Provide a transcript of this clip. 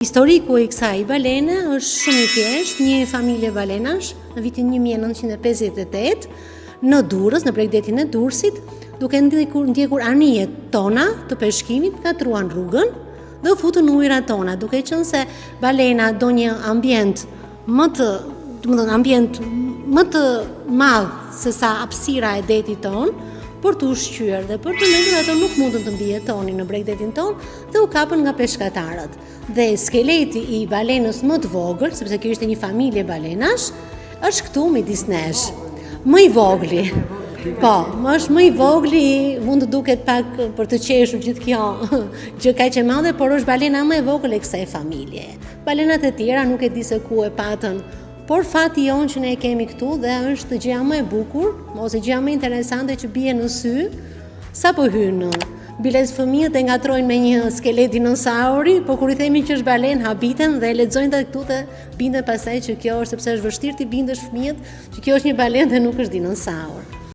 Historiku i kësaj balene është shumë i thjeshtë, një familje balenash në vitin 1958 në Durrës, në bregdetin e Durrësit, duke ndjekur anijet tona të peshkimit, katruan rrugën dhe u futën në ujërat tona, duke qenë se balena do një ambient më të madh se sa hapësira e detit ton, për të ushqyer dhe për të mbetur ato nuk mundën të mbijetonin në bregdetin ton dhe u kapën nga peshkatarët. Dhe skeleti i balenës më të vogël, sepse kjo ishte një familje balenash, është këtu midis nesh. Më i vogli. Po, është më i vogli, mund të duket pak për të qeshur gjithë kjo gjë kaq e madhe, por është balena më e vogël e kësaj familje. Balenat e tjera nuk e di se ku e patën, por fati jonë që ne e kemi këtu dhe është gjëja më e bukur, ose gjëja më interesante që bie në sy, sa po hynë. Biles fëmijët e ngatrojnë me një skelet dinosauri, po kur i themi që është balen, habiten dhe lexojnë të këtu dhe bindën pastaj që kjo është, sepse është vështirë t'i bindesh fëmijët që kjo është një balen dhe nuk është dinosaur.